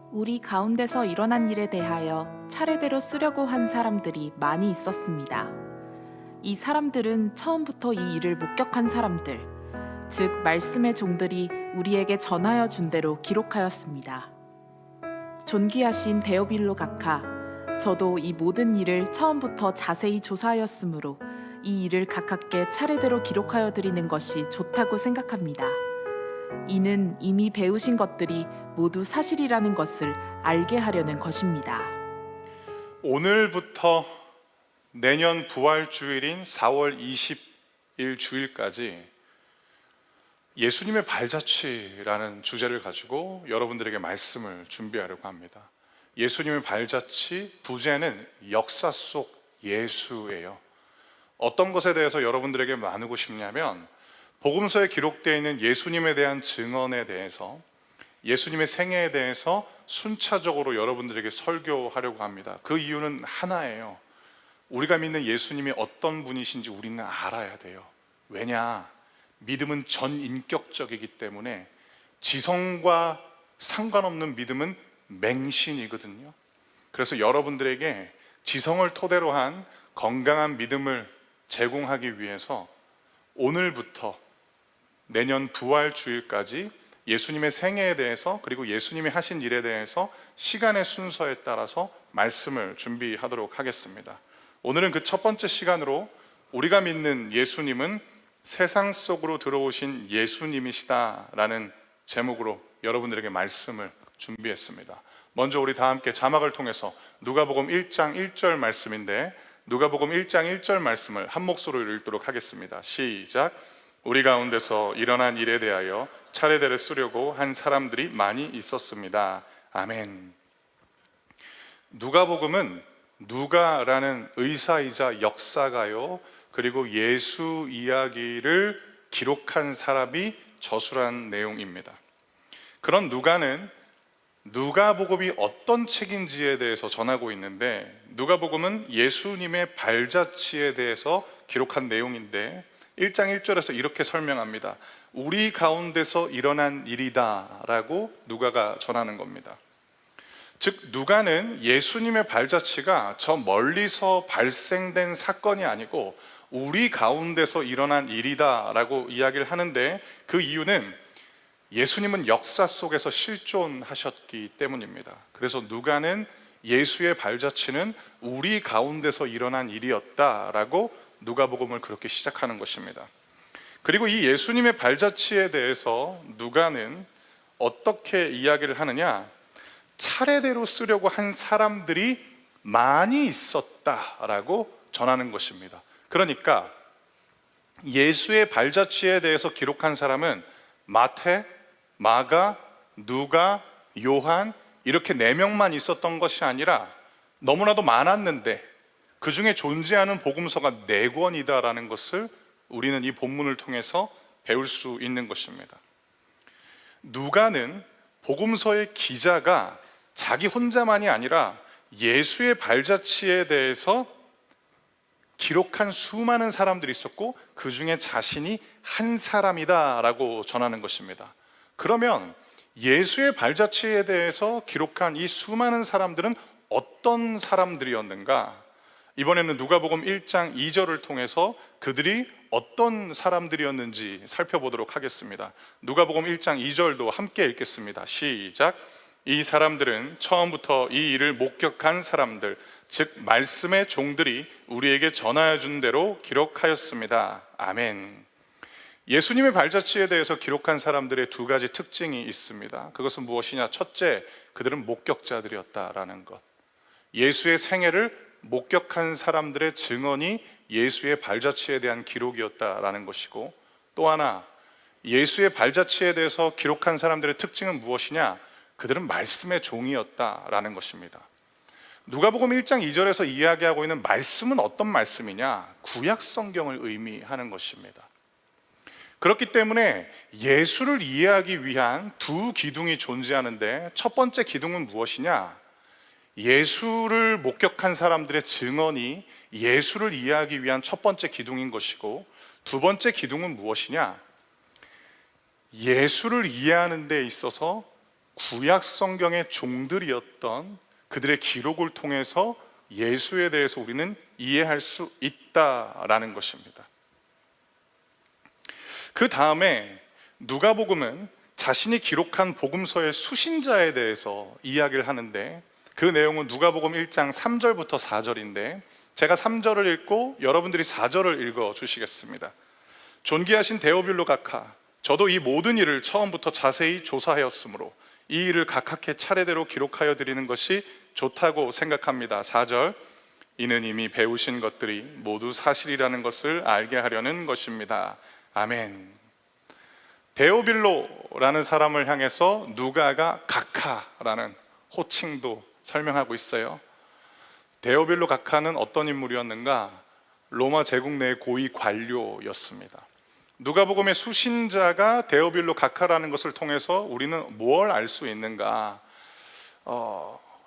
우리 가운데서 일어난 일에 대하여 차례대로 쓰려고 한 사람들이 많이 있었습니다. 이 사람들은 처음부터 이 일을 목격한 사람들, 즉 말씀의 종들이 우리에게 전하여 준 대로 기록하였습니다. 존귀하신 데오빌로 각하, 저도 이 모든 일을 처음부터 자세히 조사하였으므로 이 일을 가깝게 차례대로 기록하여 드리는 것이 좋다고 생각합니다. 이는 이미 배우신 것들이 모두 사실이라는 것을 알게 하려는 것입니다. 오늘부터 내년 부활주일인 4월 20일 주일까지 예수님의 발자취라는 주제를 가지고 여러분들에게 말씀을 준비하려고 합니다. 예수님의 발자취, 부제는 역사 속 예수예요. 어떤 것에 대해서 여러분들에게 나누고 싶냐면, 복음서에 기록되어 있는 예수님에 대한 증언에 대해서, 예수님의 생애에 대해서 순차적으로 여러분들에게 설교하려고 합니다. 그 이유는 하나예요. 우리가 믿는 예수님이 어떤 분이신지 우리는 알아야 돼요. 왜냐? 믿음은 전인격적이기 때문에 지성과 상관없는 믿음은 맹신이거든요. 그래서 여러분들에게 지성을 토대로 한 건강한 믿음을 제공하기 위해서 오늘부터 내년 부활주일까지 예수님의 생애에 대해서, 그리고 예수님이 하신 일에 대해서 시간의 순서에 따라서 말씀을 준비하도록 하겠습니다. 오늘은 그 첫 번째 시간으로 우리가 믿는 예수님은 세상 속으로 들어오신 예수님이시다라는 제목으로 여러분들에게 말씀을 준비했습니다. 먼저 우리 다 함께 자막을 통해서 누가복음 1장 1절 말씀인데, 누가복음 1장 1절 말씀을 한 목소리로 읽도록 하겠습니다. 시작. 우리 가운데서 일어난 일에 대하여 차례대로 쓰려고 한 사람들이 많이 있었습니다. 아멘. 누가복음은 누가라는 의사이자 역사가요, 그리고 예수 이야기를 기록한 사람이 저술한 내용입니다. 그런 누가는 누가복음이 어떤 책인지에 대해서 전하고 있는데, 누가복음은 예수님의 발자취에 대해서 기록한 내용인데 1장 1절에서 이렇게 설명합니다. 우리 가운데서 일어난 일이다 라고 누가가 전하는 겁니다. 즉, 누가는 예수님의 발자취가 저 멀리서 발생된 사건이 아니고 우리 가운데서 일어난 일이다 라고 이야기를 하는데, 그 이유는 예수님은 역사 속에서 실존하셨기 때문입니다. 그래서 누가는 예수의 발자취는 우리 가운데서 일어난 일이었다라고 누가복음을 그렇게 시작하는 것입니다. 그리고 이 예수님의 발자취에 대해서 누가는 어떻게 이야기를 하느냐? 차례대로 쓰려고 한 사람들이 많이 있었다라고 전하는 것입니다. 그러니까 예수의 발자취에 대해서 기록한 사람은 마태, 마가, 누가, 요한 이렇게 4명만 있었던 것이 아니라 너무나도 많았는데 그 중에 존재하는 복음서가 4권이다라는 것을 우리는 이 본문을 통해서 배울 수 있는 것입니다. 누가는 복음서의 기자가 자기 혼자만이 아니라 예수의 발자취에 대해서 기록한 수많은 사람들이 있었고 그 중에 자신이 한 사람이다라고 전하는 것입니다. 그러면 예수의 발자취에 대해서 기록한 이 수많은 사람들은 어떤 사람들이었는가? 이번에는 누가복음 1장 2절을 통해서 그들이 어떤 사람들이었는지 살펴보도록 하겠습니다. 누가복음 1장 2절도 함께 읽겠습니다. 시작. 이 사람들은 처음부터 이 일을 목격한 사람들, 즉 말씀의 종들이 우리에게 전하여 준 대로 기록하였습니다. 아멘. 예수님의 발자취에 대해서 기록한 사람들의 2가지 특징이 있습니다. 그것은 무엇이냐? 첫째, 그들은 목격자들이었다라는 것. 예수의 생애를 목격한 사람들의 증언이 예수의 발자취에 대한 기록이었다라는 것이고, 또 하나, 예수의 발자취에 대해서 기록한 사람들의 특징은 무엇이냐? 그들은 말씀의 종이었다라는 것입니다. 누가복음 1장 2절에서 이야기하고 있는 말씀은 어떤 말씀이냐? 구약 성경을 의미하는 것입니다. 그렇기 때문에 예수를 이해하기 위한 2 기둥이 존재하는데, 첫 번째 기둥은 무엇이냐? 예수를 목격한 사람들의 증언이 예수를 이해하기 위한 첫 번째 기둥인 것이고, 2번째 기둥은 무엇이냐? 예수를 이해하는 데 있어서 구약 성경의 종들이었던 그들의 기록을 통해서 예수에 대해서 우리는 이해할 수 있다라는 것입니다. 그 다음에 누가복음은 자신이 기록한 복음서의 수신자에 대해서 이야기를 하는데, 그 내용은 누가복음 1장 3절부터 4절인데 제가 3절을 읽고 여러분들이 4절을 읽어 주시겠습니다. 존귀하신 데오빌로 각하, 저도 이 모든 일을 처음부터 자세히 조사하였으므로 이 일을 각하께 차례대로 기록하여 드리는 것이 좋다고 생각합니다. 4절, 이는 이미 배우신 것들이 모두 사실이라는 것을 알게 하려는 것입니다. 아멘. 데오빌로라는 사람을 향해서 누가가 각하라는 호칭도 설명하고 있어요. 데오빌로 각하는 어떤 인물이었는가? 로마 제국 내의 고위 관료였습니다. 누가복음의 수신자가 데오빌로 각하라는 것을 통해서 우리는 뭘 알 수 있는가?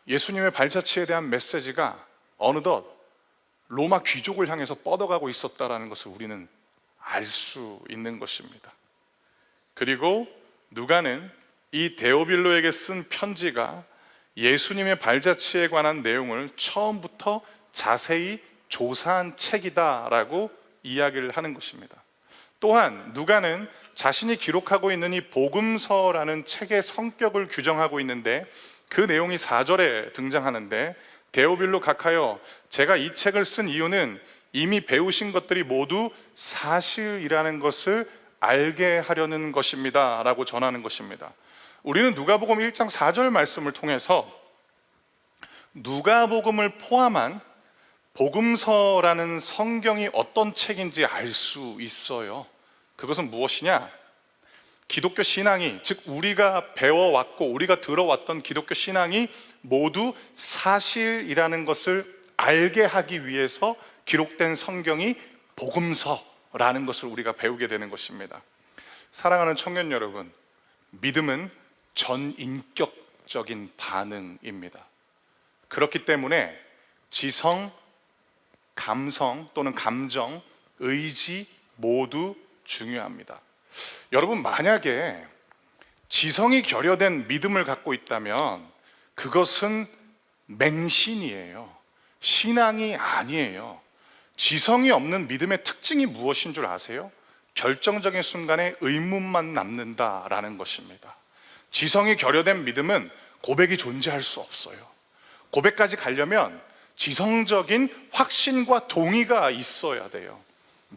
예수님의 발자취에 대한 메시지가 어느덧 로마 귀족을 향해서 뻗어가고 있었다는 것을 우리는 알 수 있는 것입니다. 그리고 누가는 이 데오빌로에게 쓴 편지가 예수님의 발자취에 관한 내용을 처음부터 자세히 조사한 책이다라고 이야기를 하는 것입니다. 또한 누가는 자신이 기록하고 있는 이 복음서라는 책의 성격을 규정하고 있는데, 그 내용이 4절에 등장하는데, 데오빌로 각하여, 제가 이 책을 쓴 이유는 이미 배우신 것들이 모두 사실이라는 것을 알게 하려는 것입니다 라고 전하는 것입니다. 우리는 누가복음 1장 4절 말씀을 통해서 누가복음을 포함한 복음서라는 성경이 어떤 책인지 알 수 있어요. 그것은 무엇이냐? 기독교 신앙이, 즉 우리가 배워왔고 우리가 들어왔던 기독교 신앙이 모두 사실이라는 것을 알게 하기 위해서 기록된 성경이 복음서라는 것을 우리가 배우게 되는 것입니다. 사랑하는 청년 여러분, 믿음은 전인격적인 반응입니다. 그렇기 때문에 지성, 감성 또는 감정, 의지 모두 중요합니다. 여러분, 만약에 지성이 결여된 믿음을 갖고 있다면 그것은 맹신이에요. 신앙이 아니에요. 지성이 없는 믿음의 특징이 무엇인 줄 아세요? 결정적인 순간에 의문만 남는다라는 것입니다. 지성이 결여된 믿음은 고백이 존재할 수 없어요. 고백까지 가려면 지성적인 확신과 동의가 있어야 돼요.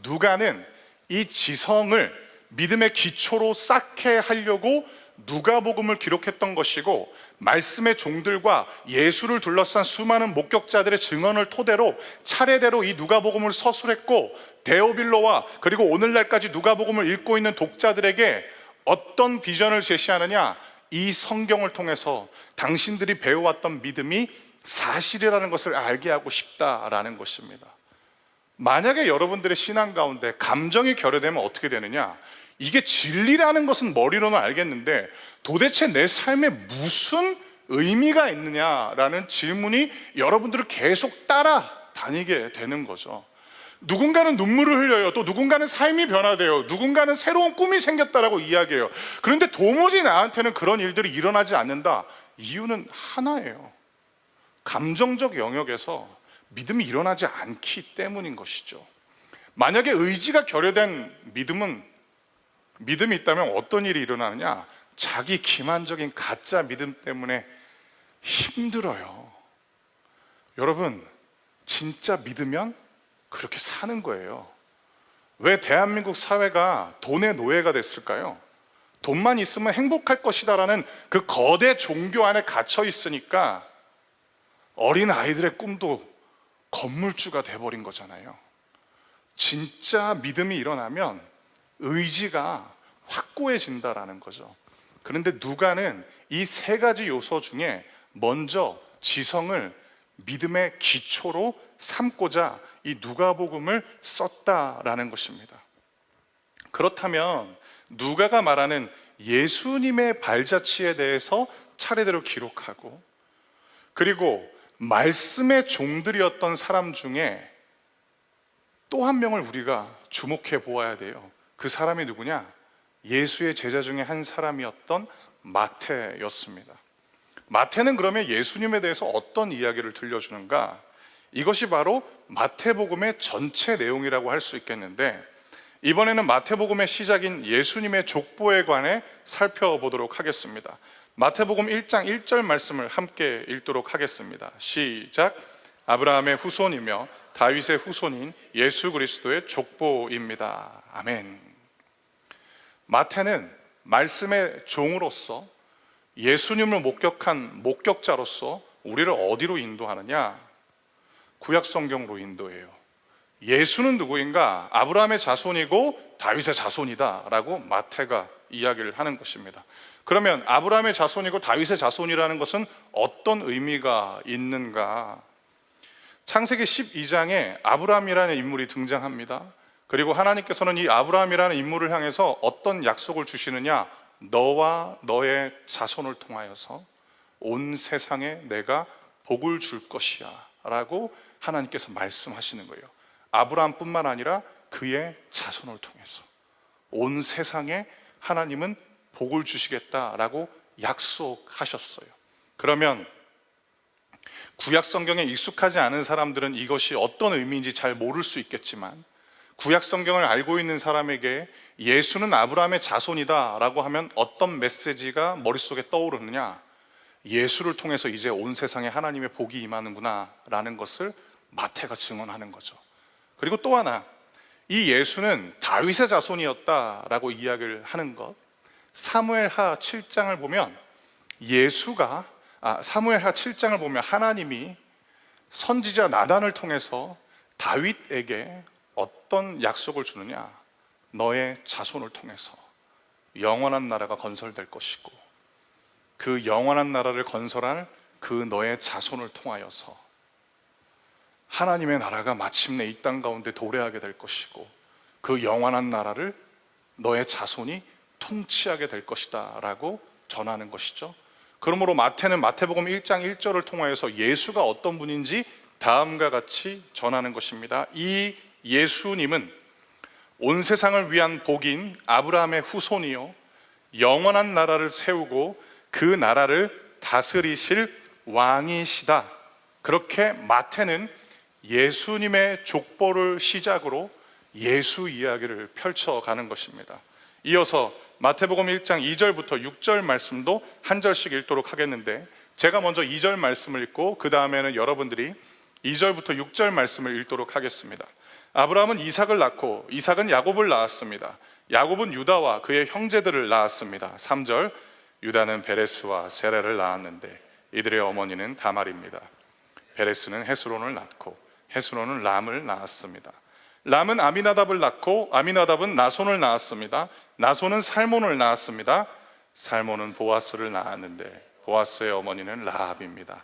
누가는 이 지성을 믿음의 기초로 쌓게 하려고 누가복음을 기록했던 것이고, 말씀의 종들과 예수를 둘러싼 수많은 목격자들의 증언을 토대로 차례대로 이 누가복음을 서술했고, 데오빌로와 그리고 오늘날까지 누가복음을 읽고 있는 독자들에게 어떤 비전을 제시하느냐? 이 성경을 통해서 당신들이 배워왔던 믿음이 사실이라는 것을 알게 하고 싶다라는 것입니다. 만약에 여러분들의 신앙 가운데 감정이 결여되면 어떻게 되느냐? 이게 진리라는 것은 머리로는 알겠는데 도대체 내 삶에 무슨 의미가 있느냐라는 질문이 여러분들을 계속 따라다니게 되는 거죠. 누군가는 눈물을 흘려요. 또 누군가는 삶이 변화돼요. 누군가는 새로운 꿈이 생겼다라고 이야기해요. 그런데 도무지 나한테는 그런 일들이 일어나지 않는다. 이유는 하나예요. 감정적 영역에서 믿음이 일어나지 않기 때문인 것이죠. 만약에 의지가 결여된 믿음이 있다면 어떤 일이 일어나느냐? 자기 기만적인 가짜 믿음 때문에 힘들어요. 여러분, 진짜 믿으면 그렇게 사는 거예요. 왜 대한민국 사회가 돈의 노예가 됐을까요? 돈만 있으면 행복할 것이다라는 그 거대 종교 안에 갇혀 있으니까 어린 아이들의 꿈도 건물주가 돼버린 거잖아요. 진짜 믿음이 일어나면 의지가 확고해진다라는 거죠. 그런데 누가는 이 세 가지 요소 중에 먼저 지성을 믿음의 기초로 삼고자 이 누가복음을 썼다라는 것입니다. 그렇다면 누가가 말하는 예수님의 발자취에 대해서 차례대로 기록하고, 그리고 말씀의 종들이었던 사람 중에 또 한 명을 우리가 주목해 보아야 돼요. 그 사람이 누구냐? 예수의 제자 중에 한 사람이었던 마태였습니다. 마태는 그러면 예수님에 대해서 어떤 이야기를 들려주는가? 이것이 바로 마태복음의 전체 내용이라고 할 수 있겠는데, 이번에는 마태복음의 시작인 예수님의 족보에 관해 살펴보도록 하겠습니다. 마태복음 1장 1절 말씀을 함께 읽도록 하겠습니다. 시작. 아브라함의 후손이며 다윗의 후손인 예수 그리스도의 족보입니다. 아멘. 마태는 말씀의 종으로서, 예수님을 목격한 목격자로서 우리를 어디로 인도하느냐? 구약 성경으로 인도해요. 예수는 누구인가? 아브라함의 자손이고 다윗의 자손이다 라고 마태가 이야기를 하는 것입니다. 그러면 아브라함의 자손이고 다윗의 자손이라는 것은 어떤 의미가 있는가? 창세기 12장에 아브라함이라는 인물이 등장합니다. 그리고 하나님께서는 이 아브라함이라는 인물을 향해서 어떤 약속을 주시느냐? 너와 너의 자손을 통하여서 온 세상에 내가 복을 줄 것이야 라고 하나님께서 말씀하시는 거예요. 아브라함뿐만 아니라 그의 자손을 통해서 온 세상에 하나님은 복을 주시겠다라고 약속하셨어요. 그러면 구약 성경에 익숙하지 않은 사람들은 이것이 어떤 의미인지 잘 모를 수 있겠지만, 구약 성경을 알고 있는 사람에게 예수는 아브라함의 자손이다 라고 하면 어떤 메시지가 머릿속에 떠오르느냐? 예수를 통해서 이제 온 세상에 하나님의 복이 임하는구나 라는 것을 마태가 증언하는 거죠. 그리고 또 하나, 이 예수는 다윗의 자손이었다라고 이야기를 하는 것, 사무엘하 7장을 보면 사무엘하 7장을 보면 하나님이 선지자 나단을 통해서 다윗에게 어떤 약속을 주느냐? 너의 자손을 통해서 영원한 나라가 건설될 것이고, 그 영원한 나라를 건설할 그 너의 자손을 통하여서 하나님의 나라가 마침내 이 땅 가운데 도래하게 될 것이고, 그 영원한 나라를 너의 자손이 통치하게 될 것이다 라고 전하는 것이죠. 그러므로 마태는 마태복음 1장 1절을 통하여서 예수가 어떤 분인지 다음과 같이 전하는 것입니다. 이 예수님은 온 세상을 위한 복인 아브라함의 후손이요, 영원한 나라를 세우고 그 나라를 다스리실 왕이시다. 그렇게 마태는 예수님의 족보를 시작으로 예수 이야기를 펼쳐가는 것입니다. 이어서 마태복음 1장 2절부터 6절 말씀도 한 절씩 읽도록 하겠는데, 제가 먼저 2절 말씀을 읽고 그 다음에는 여러분들이 2절부터 6절 말씀을 읽도록 하겠습니다. 아브라함은 이삭을 낳고 이삭은 야곱을 낳았습니다. 야곱은 유다와 그의 형제들을 낳았습니다. 3절, 유다는 베레스와 세라를 낳았는데 이들의 어머니는 다말입니다. 베레스는 헤스론을 낳고 헤스론은 람을 낳았습니다. 람은 아미나답을 낳고 아미나답은 나손을 낳았습니다. 나손은 살몬을 낳았습니다. 살몬은 보아스를 낳았는데 보아스의 어머니는 라합입니다.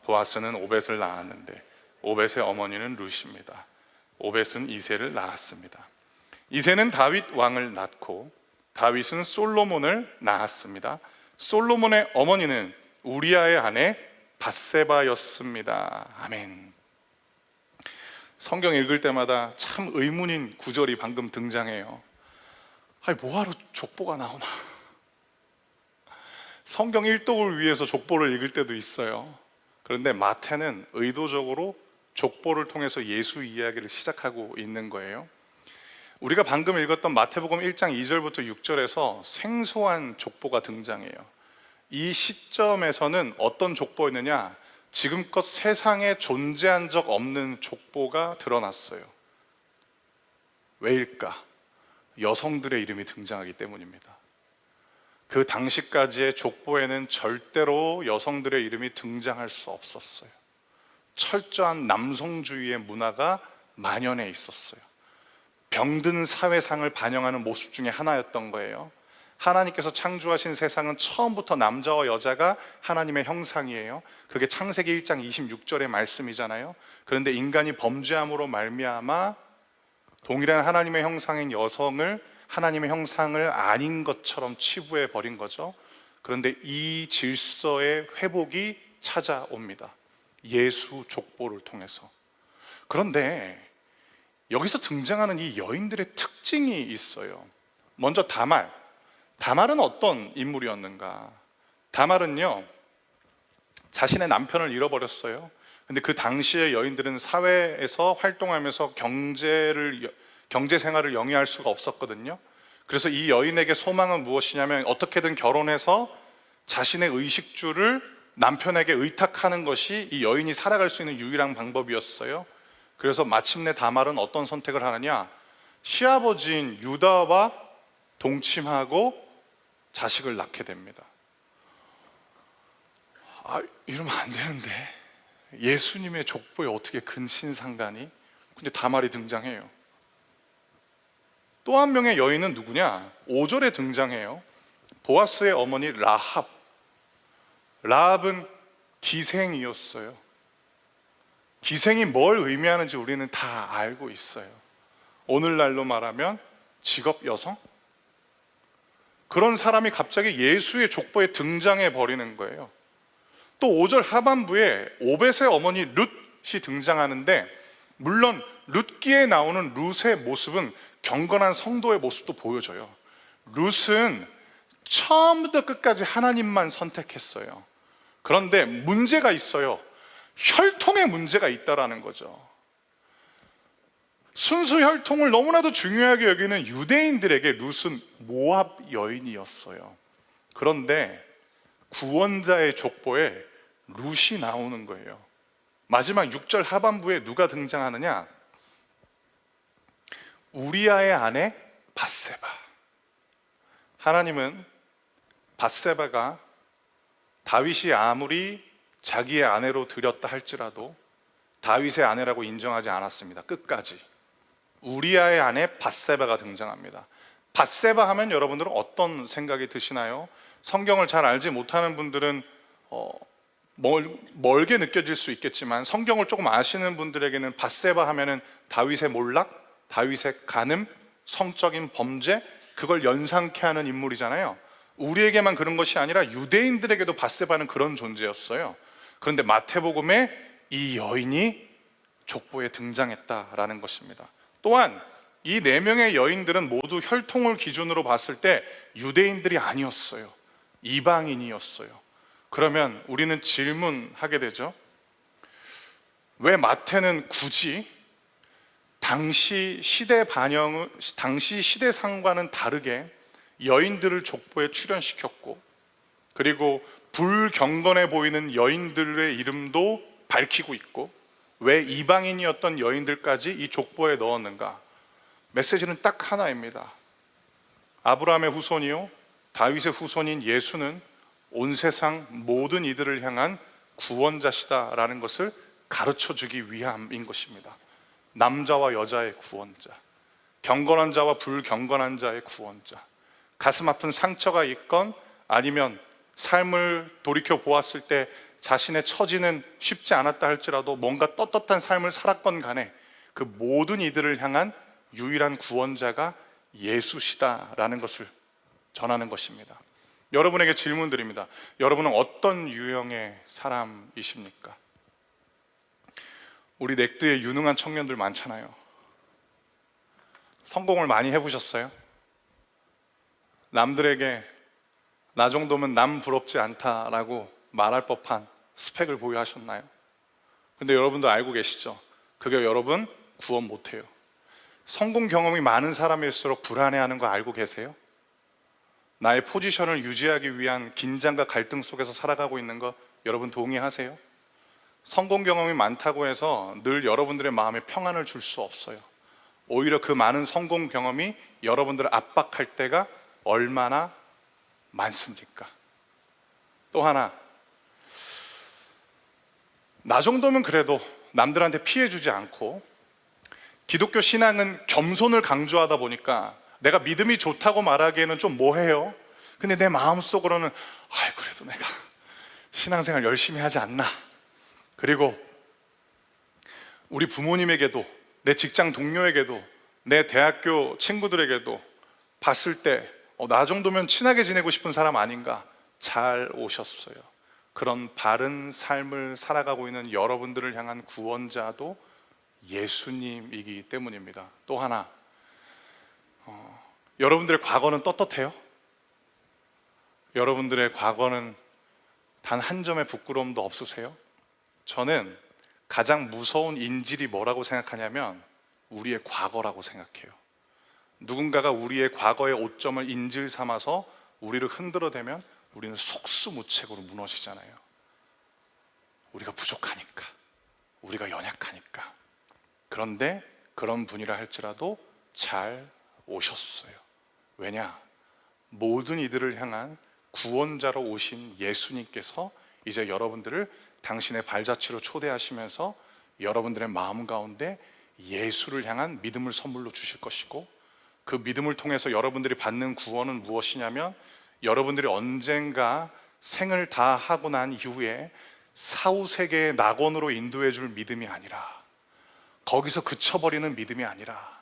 보아스는 오벳을 낳았는데 오벳의 어머니는 룻입니다. 오벳은 이새를 낳았습니다. 이새는 다윗 왕을 낳고 다윗은 솔로몬을 낳았습니다. 솔로몬의 어머니는 우리아의 아내 밧세바였습니다. 아멘. 성경 읽을 때마다 참 의문인 구절이 방금 등장해요. 아니, 뭐하러 족보가 나오나? 성경 일독을 위해서 족보를 읽을 때도 있어요. 그런데 마태는 의도적으로 족보를 통해서 예수 이야기를 시작하고 있는 거예요. 우리가 방금 읽었던 마태복음 1장 2절부터 6절에서 생소한 족보가 등장해요. 이 시점에서는 어떤 족보였느냐? 지금껏 세상에 존재한 적 없는 족보가 드러났어요. 왜일까? 여성들의 이름이 등장하기 때문입니다. 그 당시까지의 족보에는 절대로 여성들의 이름이 등장할 수 없었어요. 철저한 남성주의의 문화가 만연해 있었어요. 병든 사회상을 반영하는 모습 중에 하나였던 거예요. 하나님께서 창조하신 세상은 처음부터 남자와 여자가 하나님의 형상이에요. 그게 창세기 1장 26절의 말씀이잖아요. 그런데 인간이 범죄함으로 말미암아 동일한 하나님의 형상인 여성을 하나님의 형상을 아닌 것처럼 치부해 버린 거죠. 그런데 이 질서의 회복이 찾아옵니다. 예수 족보를 통해서. 그런데 여기서 등장하는 이 여인들의 특징이 있어요. 먼저 다말은 어떤 인물이었는가? 다말은요, 자신의 남편을 잃어버렸어요. 근데 그 당시에 여인들은 사회에서 활동하면서 경제 생활을 영위할 수가 없었거든요. 그래서 이 여인에게 소망은 무엇이냐면 어떻게든 결혼해서 자신의 의식주를 남편에게 의탁하는 것이 이 여인이 살아갈 수 있는 유일한 방법이었어요. 그래서 마침내 다말은 어떤 선택을 하느냐, 시아버지인 유다와 동침하고 자식을 낳게 됩니다. 이러면 안 되는데, 예수님의 족보에 어떻게 근친상간이? 근데 다말이 등장해요. 또 한 명의 여인은 누구냐? 5절에 등장해요. 보아스의 어머니 라합. 라합은 기생이었어요. 기생이 뭘 의미하는지 우리는 다 알고 있어요. 오늘날로 말하면 직업 여성? 그런 사람이 갑자기 예수의 족보에 등장해 버리는 거예요. 또 5절 하반부에 오벳의 어머니 룻이 등장하는데, 물론 룻기에 나오는 룻의 모습은 경건한 성도의 모습도 보여줘요. 룻은 처음부터 끝까지 하나님만 선택했어요. 그런데 문제가 있어요. 혈통에 문제가 있다라는 거죠. 순수 혈통을 너무나도 중요하게 여기는 유대인들에게 룻은 모압 여인이었어요. 그런데 구원자의 족보에 룻이 나오는 거예요. 마지막 6절 하반부에 누가 등장하느냐? 우리아의 아내 밧세바. 하나님은 밧세바가 다윗이 아무리 자기의 아내로 들였다 할지라도 다윗의 아내라고 인정하지 않았습니다. 끝까지. 우리아의 아내 밧세바가 등장합니다. 밧세바 하면 여러분들은 어떤 생각이 드시나요? 성경을 잘 알지 못하는 분들은 멀게 느껴질 수 있겠지만, 성경을 조금 아시는 분들에게는 밧세바 하면은 다윗의 몰락, 다윗의 간음, 성적인 범죄, 그걸 연상케 하는 인물이잖아요. 우리에게만 그런 것이 아니라 유대인들에게도 밧세바는 그런 존재였어요. 그런데 마태복음에 이 여인이 족보에 등장했다라는 것입니다. 또한 이 4명의 여인들은 모두 혈통을 기준으로 봤을 때 유대인들이 아니었어요. 이방인이었어요. 그러면 우리는 질문하게 되죠. 왜 마태는 굳이 당시 시대상과는 다르게 여인들을 족보에 출연시켰고, 그리고 불경건해 보이는 여인들의 이름도 밝히고 있고, 왜 이방인이었던 여인들까지 이 족보에 넣었는가? 메시지는 딱 하나입니다. 아브라함의 후손이요 다윗의 후손인 예수는 온 세상 모든 이들을 향한 구원자시다라는 것을 가르쳐주기 위함인 것입니다. 남자와 여자의 구원자, 경건한 자와 불경건한 자의 구원자, 가슴 아픈 상처가 있건 아니면 삶을 돌이켜 보았을 때 자신의 처지는 쉽지 않았다 할지라도 뭔가 떳떳한 삶을 살았건 간에 그 모든 이들을 향한 유일한 구원자가 예수시다라는 것을 전하는 것입니다. 여러분에게 질문 드립니다. 여러분은 어떤 유형의 사람이십니까? 우리 넥드에 유능한 청년들 많잖아요. 성공을 많이 해보셨어요? 남들에게 나 정도면 남 부럽지 않다라고 말할 법한 스펙을 보유하셨나요? 근데 여러분도 알고 계시죠? 그게 여러분 구원 못해요. 성공 경험이 많은 사람일수록 불안해하는 거 알고 계세요? 나의 포지션을 유지하기 위한 긴장과 갈등 속에서 살아가고 있는 거 여러분 동의하세요? 성공 경험이 많다고 해서 늘 여러분들의 마음에 평안을 줄 수 없어요. 오히려 그 많은 성공 경험이 여러분들을 압박할 때가 얼마나 많습니까? 또 하나, 나 정도면 그래도 남들한테 피해 주지 않고, 기독교 신앙은 겸손을 강조하다 보니까 내가 믿음이 좋다고 말하기에는 좀 뭐해요. 근데 내 마음속으로는 그래도 내가 신앙생활 열심히 하지 않나. 그리고 우리 부모님에게도, 내 직장 동료에게도, 내 대학교 친구들에게도 봤을 때 나 정도면 친하게 지내고 싶은 사람 아닌가. 잘 오셨어요. 그런 바른 삶을 살아가고 있는 여러분들을 향한 구원자도 예수님이기 때문입니다. 또 하나, 여러분들의 과거는 떳떳해요? 여러분들의 과거는 단 한 점의 부끄러움도 없으세요? 저는 가장 무서운 인질이 뭐라고 생각하냐면 우리의 과거라고 생각해요. 누군가가 우리의 과거의 오점을 인질 삼아서 우리를 흔들어대면 우리는 속수무책으로 무너지잖아요. 우리가 부족하니까, 우리가 연약하니까. 그런데 그런 분이라 할지라도 잘 오셨어요. 왜냐? 모든 이들을 향한 구원자로 오신 예수님께서 이제 여러분들을 당신의 발자취로 초대하시면서 여러분들의 마음 가운데 예수를 향한 믿음을 선물로 주실 것이고, 그 믿음을 통해서 여러분들이 받는 구원은 무엇이냐면, 여러분들이 언젠가 생을 다 하고 난 이후에 사후세계의 낙원으로 인도해 줄 믿음이 아니라, 거기서 그쳐버리는 믿음이 아니라,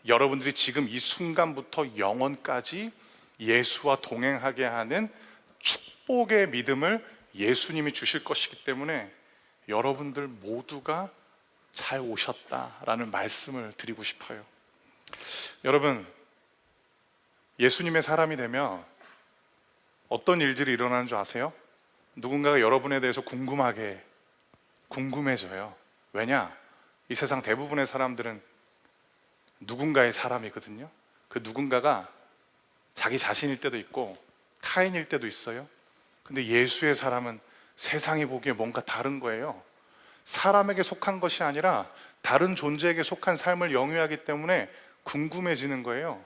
여러분들이 지금 이 순간부터 영원까지 예수와 동행하게 하는 축복의 믿음을 예수님이 주실 것이기 때문에 여러분들 모두가 잘 오셨다라는 말씀을 드리고 싶어요. 여러분, 예수님의 사람이 되면 어떤 일들이 일어나는 줄 아세요? 누군가가 여러분에 대해서 궁금해져요. 왜냐? 이 세상 대부분의 사람들은 누군가의 사람이거든요. 그 누군가가 자기 자신일 때도 있고 타인일 때도 있어요. 근데 예수의 사람은 세상이 보기에 뭔가 다른 거예요. 사람에게 속한 것이 아니라 다른 존재에게 속한 삶을 영위하기 때문에 궁금해지는 거예요.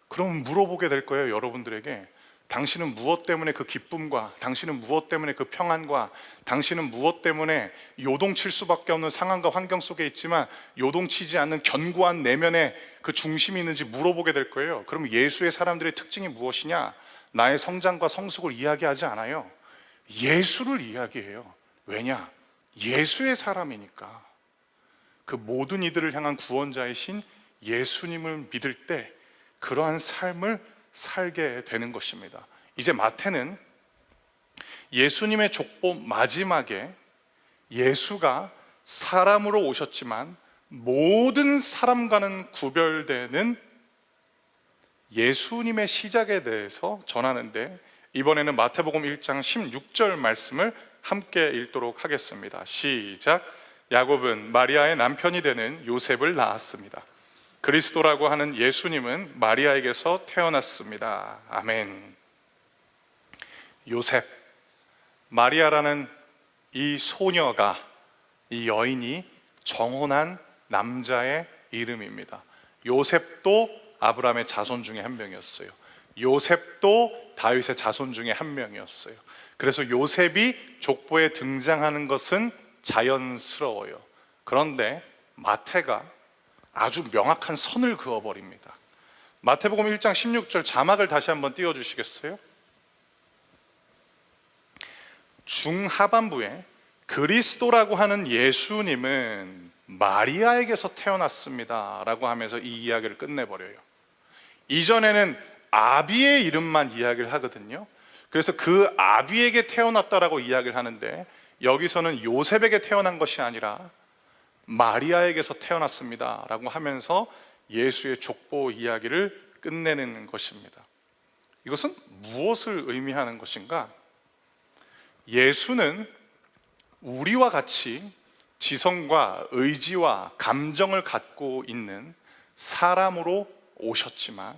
그럼 물어보게 될 거예요, 여러분들에게. 당신은 무엇 때문에 그 기쁨과, 당신은 무엇 때문에 그 평안과, 당신은 무엇 때문에 요동칠 수밖에 없는 상황과 환경 속에 있지만 요동치지 않는 견고한 내면에 그 중심이 있는지 물어보게 될 거예요. 그럼 예수의 사람들의 특징이 무엇이냐? 나의 성장과 성숙을 이야기하지 않아요. 예수를 이야기해요. 왜냐? 예수의 사람이니까. 그 모든 이들을 향한 구원자이신 예수님을 믿을 때 그러한 삶을 살게 되는 것입니다. 이제 마태는 예수님의 족보 마지막에 예수가 사람으로 오셨지만 모든 사람과는 구별되는 예수님의 시작에 대해서 전하는데, 이번에는 마태복음 1장 16절 말씀을 함께 읽도록 하겠습니다. 시작. 야곱은 마리아의 남편이 되는 요셉을 낳았습니다. 그리스도라고 하는 예수님은 마리아에게서 태어났습니다. 아멘. 요셉, 마리아라는 이 소녀가, 이 여인이 정혼한 남자의 이름입니다. 요셉도 아브라함의 자손 중에 한 명이었어요. 요셉도 다윗의 자손 중에 한 명이었어요. 그래서 요셉이 족보에 등장하는 것은 자연스러워요. 그런데 마태가 아주 명확한 선을 그어버립니다. 마태복음 1장 16절 자막을 다시 한번 띄워주시겠어요? 중하반부에 그리스도라고 하는 예수님은 마리아에게서 태어났습니다 라고 하면서 이 이야기를 끝내버려요. 이전에는 아비의 이름만 이야기를 하거든요. 그래서 그 아비에게 태어났다라고 이야기를 하는데, 여기서는 요셉에게 태어난 것이 아니라 마리아에게서 태어났습니다 라고 하면서 예수의 족보 이야기를 끝내는 것입니다. 이것은 무엇을 의미하는 것인가? 예수는 우리와 같이 지성과 의지와 감정을 갖고 있는 사람으로 오셨지만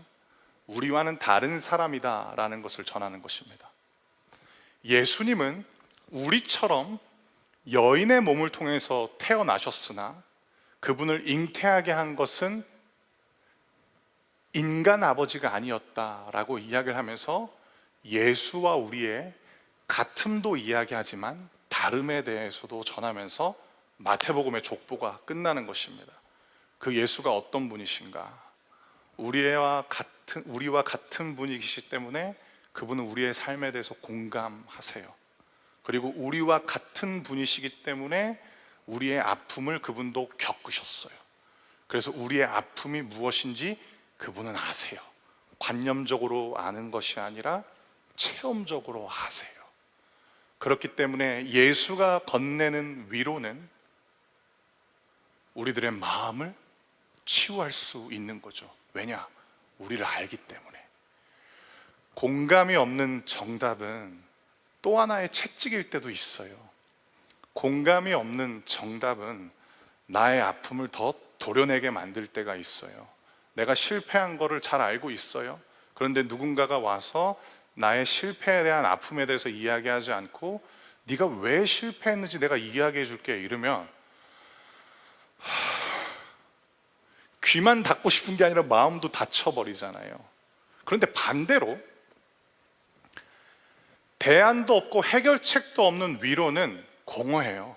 우리와는 다른 사람이다라는 것을 전하는 것입니다. 예수님은 우리처럼 여인의 몸을 통해서 태어나셨으나 그분을 잉태하게 한 것은 인간 아버지가 아니었다라고 이야기를 하면서 예수와 우리의 같음도 이야기하지만 다름에 대해서도 전하면서 마태복음의 족보가 끝나는 것입니다. 그 예수가 어떤 분이신가? 우리와 같은 분이시기 때문에 그분은 우리의 삶에 대해서 공감하세요. 그리고 우리와 같은 분이시기 때문에 우리의 아픔을 그분도 겪으셨어요. 그래서 우리의 아픔이 무엇인지 그분은 아세요. 관념적으로 아는 것이 아니라 체험적으로 아세요. 그렇기 때문에 예수가 건네는 위로는 우리들의 마음을 치유할 수 있는 거죠. 왜냐? 우리를 알기 때문에. 공감이 없는 정답은 또 하나의 채찍일 때도 있어요. 공감이 없는 정답은 나의 아픔을 더 도려내게 만들 때가 있어요. 내가 실패한 거를 잘 알고 있어요. 그런데 누군가가 와서 나의 실패에 대한 아픔에 대해서 이야기하지 않고 네가 왜 실패했는지 내가 이야기해 줄게 이러면 귀만 닫고 싶은 게 아니라 마음도 닫혀버리잖아요. 그런데 반대로 대안도 없고 해결책도 없는 위로는 공허해요.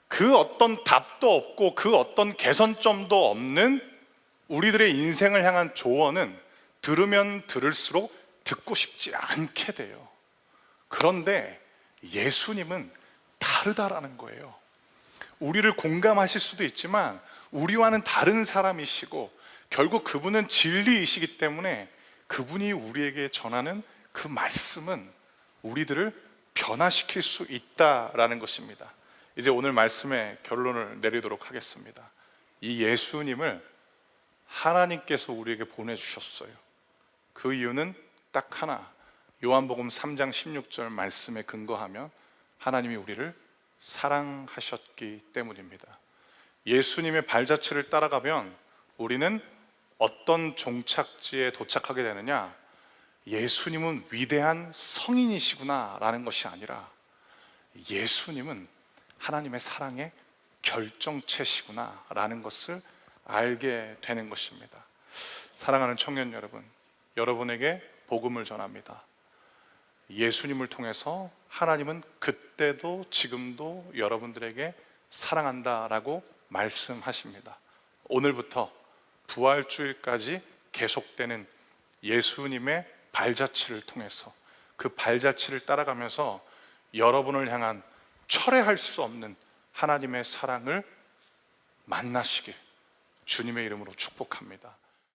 그 어떤 답도 없고 그 어떤 개선점도 없는 우리들의 인생을 향한 조언은 들으면 들을수록 듣고 싶지 않게 돼요. 그런데 예수님은 다르다라는 거예요. 우리를 공감하실 수도 있지만 우리와는 다른 사람이시고 결국 그분은 진리이시기 때문에 그분이 우리에게 전하는 그 말씀은 우리들을 변화시킬 수 있다라는 것입니다. 이제 오늘 말씀의 결론을 내리도록 하겠습니다. 이 예수님을 하나님께서 우리에게 보내주셨어요. 그 이유는 딱 하나, 요한복음 3장 16절 말씀에 근거하면 하나님이 우리를 사랑하셨기 때문입니다. 예수님의 발자취를 따라가면 우리는 어떤 종착지에 도착하게 되느냐? 예수님은 위대한 성인이시구나 라는 것이 아니라 예수님은 하나님의 사랑의 결정체시구나 라는 것을 알게 되는 것입니다. 사랑하는 청년 여러분, 여러분에게 복음을 전합니다. 예수님을 통해서 하나님은 그때도 지금도 여러분들에게 사랑한다라고 말씀하십니다. 오늘부터 부활주일까지 계속되는 예수님의 발자취를 통해서 그 발자취를 따라가면서 여러분을 향한 철회할 수 없는 하나님의 사랑을 만나시길 주님의 이름으로 축복합니다.